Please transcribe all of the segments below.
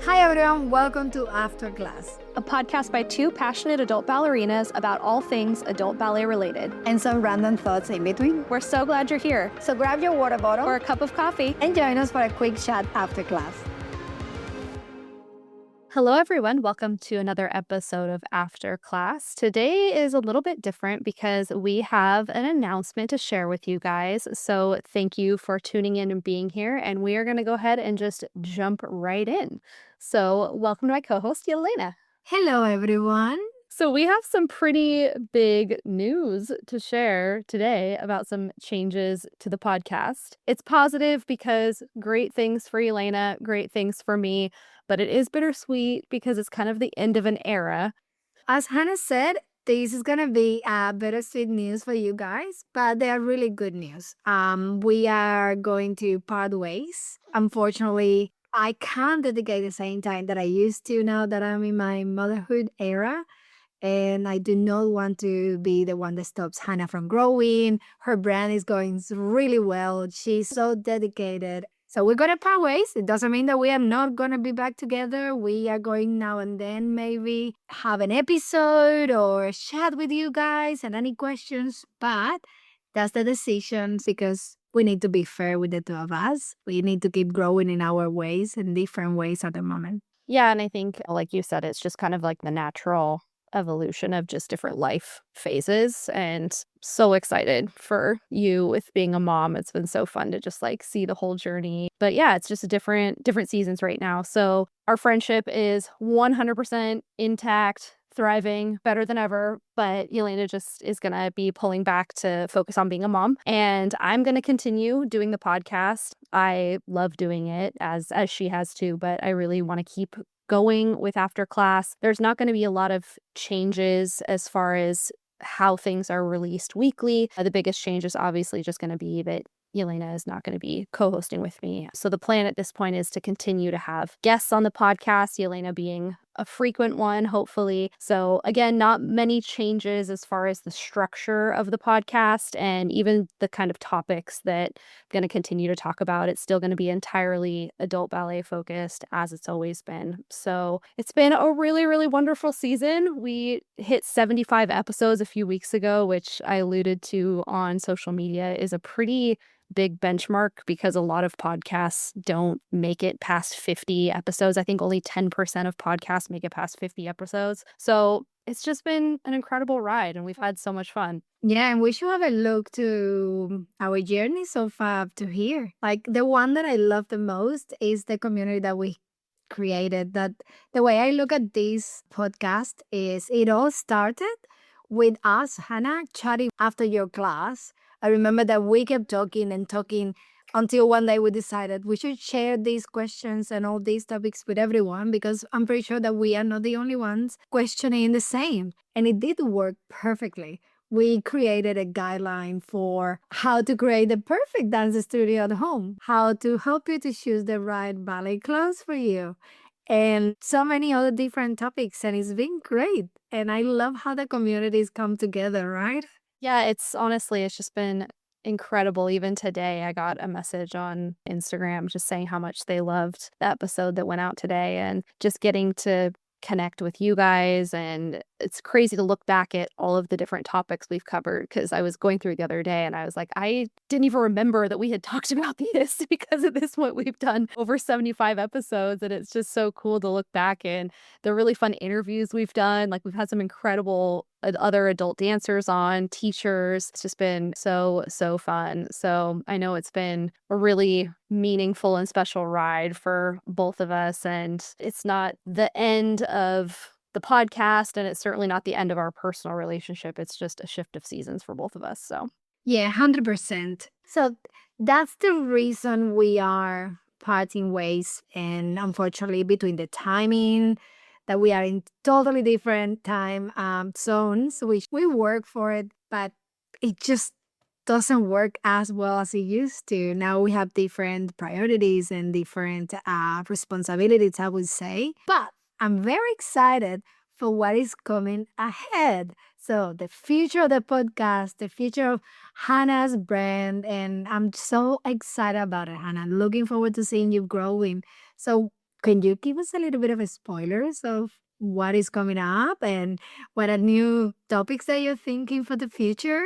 Hi everyone, welcome to After Class, a podcast by two passionate adult ballerinas about all things adult ballet related. and some random thoughts in between. We're so glad you're here. So grab your water bottle Or a cup of coffee. and join us for a quick chat after class. Hello, everyone. Welcome to another episode of After Class. Today is a little bit different because we have an announcement to share with you guys. So thank you for tuning in and being here. And we are going to go ahead and just jump right in. So welcome to my co-host, Yelena. Hello everyone. So we have some pretty big news to share today about some changes to the podcast. It's positive because great things for Yelena, great things for me, but it is bittersweet because it's kind of the end of an era. As Hannah said, this is gonna be bittersweet news for you guys, but they are really good news. We are going to part ways. Unfortunately, I can't dedicate the same time that I used to now that I'm in my motherhood era. And I do not want to be the one that stops Hannah from growing. Her brand is going really well. She's so dedicated. So we're going to part ways. It doesn't mean that we are not going to be back together. We are going now and then maybe have an episode or chat with you guys and any questions. But that's the decision because we need to be fair with the two of us. We need to keep growing in our ways and different ways at the moment. Yeah, and I think, like you said, it's just kind of like the natural evolution of just different life phases, and so excited for you with being a mom. It's been so fun to just like see the whole journey. But yeah, it's just a different seasons right now. So our friendship is 100% intact, thriving, better than ever. But Yelena just is going to be pulling back to focus on being a mom. And I'm going to continue doing the podcast. I love doing it as she has too, but I really want to keep going with After Class. There's not going to be a lot of changes as far as how things are released weekly. The biggest change is obviously just going to be that Yelena is not going to be co-hosting with me. So the plan at this point is to continue to have guests on the podcast, Yelena being a frequent one, hopefully. So again, not many changes as far as the structure of the podcast and even the kind of topics that I'm going to continue to talk about. It's still going to be entirely adult ballet focused as it's always been. So it's been a really, really wonderful season. We hit 75 episodes a few weeks ago, which I alluded to on social media is a pretty big benchmark because a lot of podcasts don't make it past 50 episodes. I think only 10% of podcasts make it past 50 episodes. So it's just been an incredible ride and we've had so much fun. Yeah, and we should have a look to our journey so far up to here. Like the one that I love the most is the community that we created. That the way I look at this podcast is it all started with us, Hannah, chatting after your class. I remember that we kept talking and talking until one day we decided we should share these questions and all these topics with everyone because I'm pretty sure that we are not the only ones questioning the same. And it did work perfectly. We created a guideline for how to create the perfect dance studio at home, how to help you to choose the right ballet clothes for you, and so many other different topics. And it's been great. And I love how the communities come together, right? Yeah, it's just been incredible. Even today, I got a message on Instagram just saying how much they loved the episode that went out today and just getting to connect with you guys. And it's crazy to look back at all of the different topics we've covered because I was going through the other day and I was like, I didn't even remember that we had talked about this because at this point we've done over 75 episodes. And it's just so cool to look back and the really fun interviews we've done. Like we've had some incredible other adult dancers on, teachers. It's just been so, so fun. So I know it's been a really meaningful and special ride for both of us. And it's not the end of the podcast, and it's certainly not the end of our personal relationship. It's just a shift of seasons for both of us. So Yeah, 100%. So that's the reason we are parting ways. And unfortunately, between the timing, that we are in totally different time zones, which we work for it, but it just doesn't work as well as it used to. Now we have different priorities and different responsibilities, I would say. But I'm very excited for what is coming ahead. So the future of the podcast, the future of Hannah's brand, and I'm so excited about it, Hannah. Looking forward to seeing you growing. So Can you give us a little bit of a spoilers of what is coming up and what are new topics that you're thinking for the future?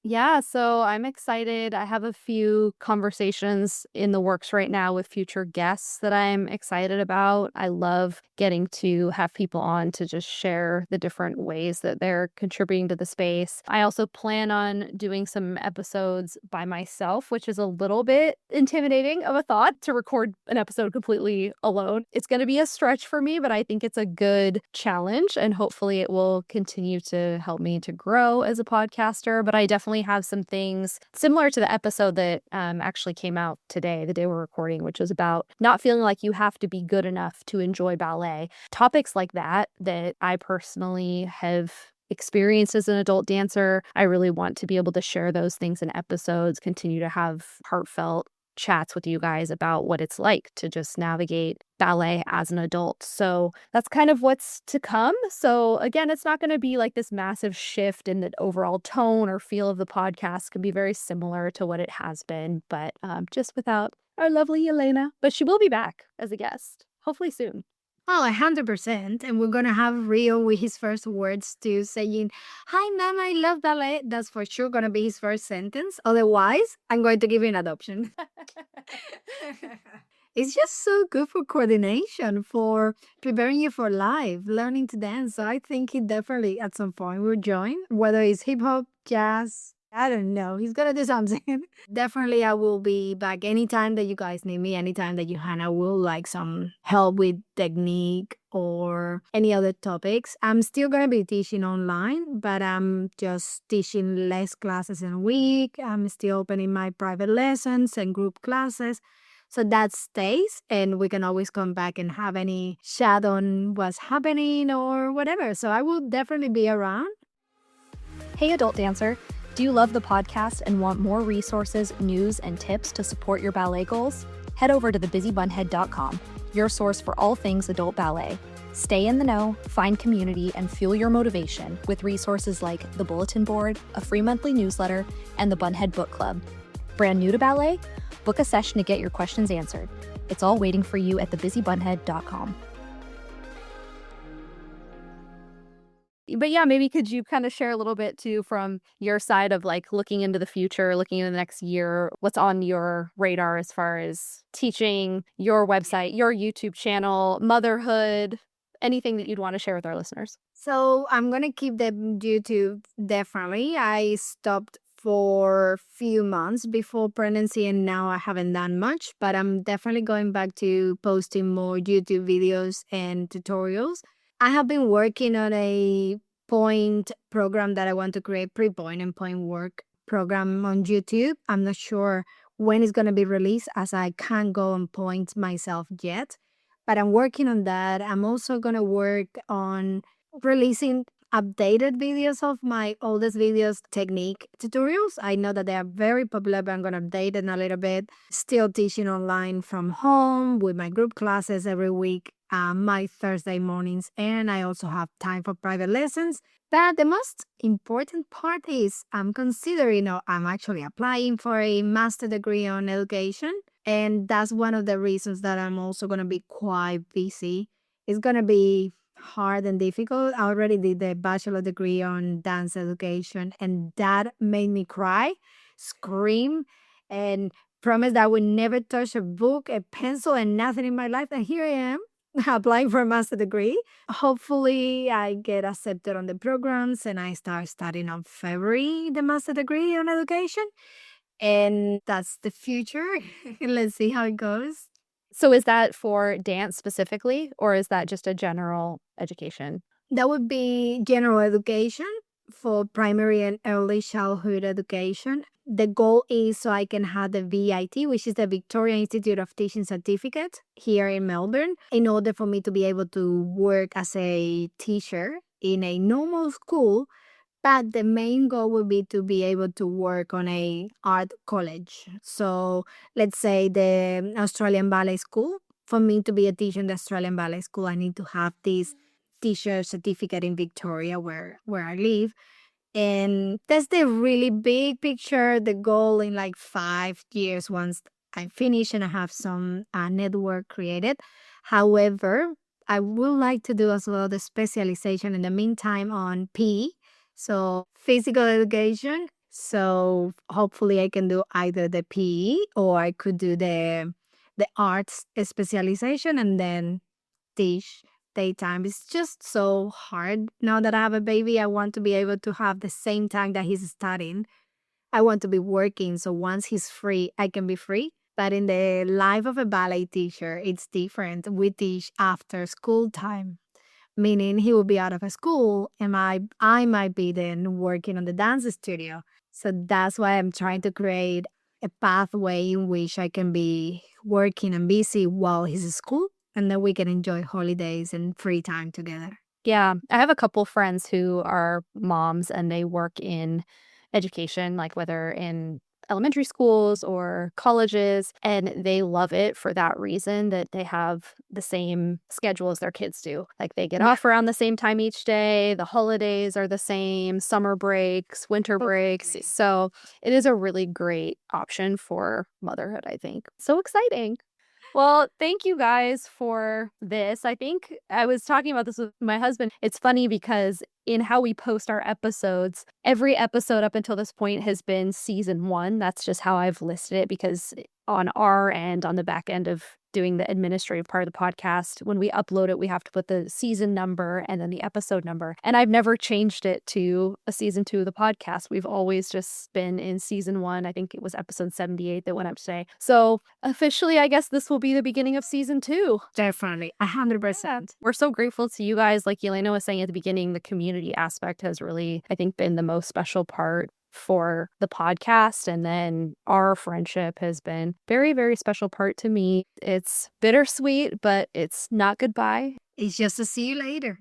Yeah, so I'm excited. I have a few conversations in the works right now with future guests that I'm excited about. I love getting to have people on to just share the different ways that they're contributing to the space. I also plan on doing some episodes by myself, which is a little bit intimidating of a thought to record an episode completely alone. It's going to be a stretch for me, but I think it's a good challenge and hopefully it will continue to help me to grow as a podcaster. But I definitely have some things similar to the episode that actually came out today, the day we're recording, which was about not feeling like you have to be good enough to enjoy ballet. Topics like that I personally have experienced as an adult dancer. I really want to be able to share those things in episodes, continue to have heartfelt chats with you guys about what it's like to just navigate ballet as an adult. So that's kind of what's to come. So again, it's not going to be like this massive shift in the overall tone or feel of the podcast. It can be very similar to what it has been, but just without our lovely Yelena. But she will be back as a guest, hopefully soon. Oh, 100%. And we're going to have Rio with his first words too, saying, "Hi, Mom, I love ballet." That's for sure going to be his first sentence. Otherwise, I'm going to give you an adoption. It's just so good for coordination, for preparing you for life, learning to dance. So I think he definitely at some point will join, whether it's hip hop, jazz. I don't know. He's gonna do something. Definitely, I will be back anytime that you guys need me, anytime that Johanna will like some help with technique or any other topics. I'm still going to be teaching online, but I'm just teaching less classes in a week. I'm still opening my private lessons and group classes. So that stays, and we can always come back and have any chat on what's happening or whatever. So I will definitely be around. Hey, adult dancer. Do you love the podcast and want more resources, news, and tips to support your ballet goals? Head over to thebusybunhead.com, your source for all things adult ballet. Stay in the know, find community, and fuel your motivation with resources like the bulletin board, a free monthly newsletter, and the Bunhead Book Club. Brand new to ballet? Book a session to get your questions answered. It's all waiting for you at thebusybunhead.com. But yeah, maybe could you kind of share a little bit too from your side of like looking into the future, looking into the next year, what's on your radar as far as teaching, your website, your YouTube channel, motherhood, anything that you'd want to share with our listeners? So I'm gonna keep the YouTube definitely. I stopped for few months before pregnancy and now I haven't done much, but I'm definitely going back to posting more YouTube videos and tutorials. I have been working on a point program that I want to create, pre-point and point work program on YouTube. I'm not sure when it's gonna be released as I can't go on point myself yet, but I'm working on that. I'm also gonna work on releasing updated videos of my oldest videos technique tutorials. I know that they are very popular, but I'm going to update them a little bit. Still teaching online from home with my group classes every week, my Thursday mornings, and I also have time for private lessons. But the most important part is I'm considering, or I'm actually applying for a master degree on education. And that's one of the reasons that I'm also going to be quite busy. It's going to be hard and difficult. I already did the bachelor degree on dance education, and that made me cry, scream, and promise that I would never touch a book, a pencil, and nothing in my life. And here I am applying for a master degree. Hopefully, I get accepted on the programs and I start studying on February the master degree on education. And that's the future. Let's see how it goes. So is that for dance specifically, or is that just a general education? That would be general education for primary and early childhood education. The goal is so I can have the VIT, which is the Victoria Institute of Teaching Certificate here in Melbourne, in order for me to be able to work as a teacher in a normal school. But the main goal would be to be able to work on a art college. So let's say the Australian Ballet School. For me to be a teacher in the Australian Ballet School, I need to have this teacher certificate in Victoria where I live. And that's the really big picture, the goal in like 5 years once I'm finished and I have some network created. However, I would like to do as well the specialization in the meantime on PE, so physical education. So hopefully I can do either the PE or I could do the arts specialization and then teach daytime. It's just so hard now that I have a baby. I want to be able to have the same time that he's studying. I want to be working, so once he's free, I can be free. But in the life of a ballet teacher, it's different. We teach after school time, meaning he will be out of a school and I might be then working on the dance studio. So that's why I'm trying to create a pathway in which I can be working and busy while he's in school and then we can enjoy holidays and free time together. Yeah, I have a couple friends who are moms and they work in education, like whether in elementary schools or colleges, and they love it for that reason that they have the same schedule as their kids do. Like they get Yeah. off around the same time each day, the holidays are the same, summer breaks, winter breaks. Okay. So it is a really great option for motherhood, I think. So exciting. Well, thank you guys for this. I think I was talking about this with my husband. It's funny because in how we post our episodes, every episode up until this point has been season 1. That's just how I've listed it because on our end, on the back end of doing the administrative part of the podcast, when we upload it, we have to put the season number and then the episode number. And I've never changed it to a season 2 of the podcast. We've always just been in season 1. I think it was episode 78 that went up today. So officially, I guess this will be the beginning of season 2. Definitely, 100%. We're so grateful to you guys. Like Yelena was saying at the beginning, the community aspect has really, I think, been the most special part for the podcast. And then our friendship has been very, very special part to me. It's bittersweet, but it's not goodbye. It's just to see you later.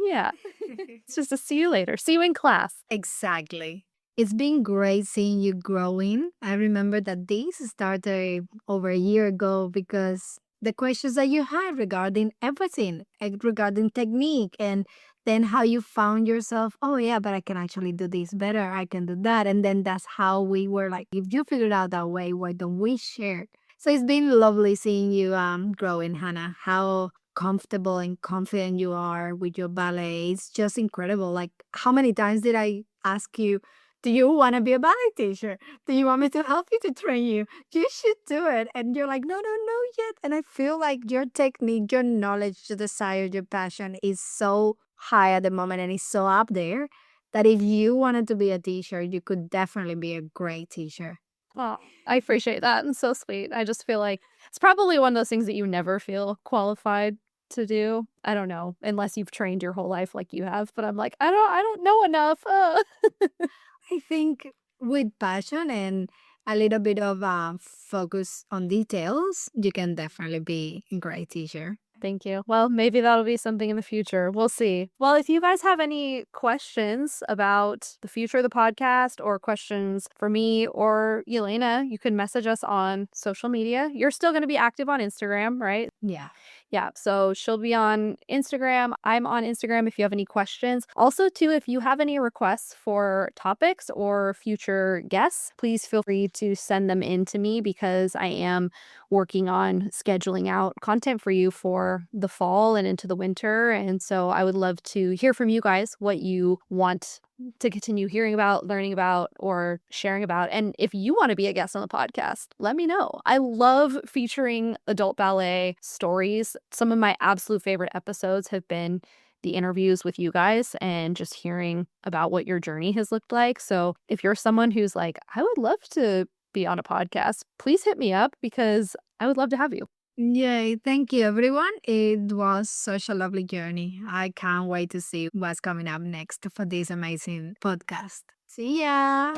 Yeah. It's just a see you later. See you in class. Exactly. It's been great seeing you growing. I remember that this started over a year ago because the questions that you had regarding everything, regarding technique, and then how you found yourself, oh, yeah, but I can actually do this better. I can do that. And then that's how we were like, if you figured out that way, why don't we share? So it's been lovely seeing you growing, Hannah. How comfortable and confident you are with your ballet. It's just incredible. Like, how many times did I ask you, do you want to be a ballet teacher? Do you want me to help you to train you? You should do it. And you're like, no, no, no, yet. And I feel like your technique, your knowledge, your desire, your passion is so high at the moment and it's so up there that if you wanted to be a teacher, you could definitely be a great teacher. Well, I appreciate that. And so sweet. I just feel like it's probably one of those things that you never feel qualified to do. I don't know, unless you've trained your whole life like you have. But I'm like, I don't know enough. I think with passion and a little bit of focus on details, you can definitely be a great teacher. Thank you. Well, maybe that'll be something in the future. We'll see. Well, if you guys have any questions about the future of the podcast or questions for me or Yelena, you can message us on social media. You're still going to be active on Instagram, right? Yeah. Yeah, so she'll be on Instagram. I'm on Instagram if you have any questions. Also, too, if you have any requests for topics or future guests, please feel free to send them in to me because I am working on scheduling out content for you for the fall and into the winter. And so I would love to hear from you guys what you want to continue hearing about, learning about, or sharing about. And if you want to be a guest on the podcast, let me know. I love featuring adult ballet stories. Some of my absolute favorite episodes have been the interviews with you guys and just hearing about what your journey has looked like. So if you're someone who's like, I would love to be on a podcast, please hit me up because I would love to have you. Yay. Thank you, everyone. It was such a lovely journey. I can't wait to see what's coming up next for this amazing podcast. See ya.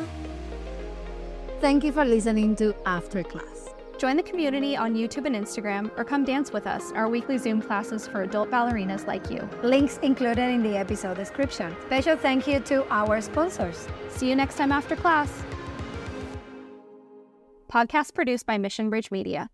Thank you for listening to After Class. Join the community on YouTube and Instagram or come dance with us, our weekly Zoom classes for adult ballerinas like you. Links included in the episode description. Special thank you to our sponsors. See you next time after class. Podcast produced by Mission Bridge Media.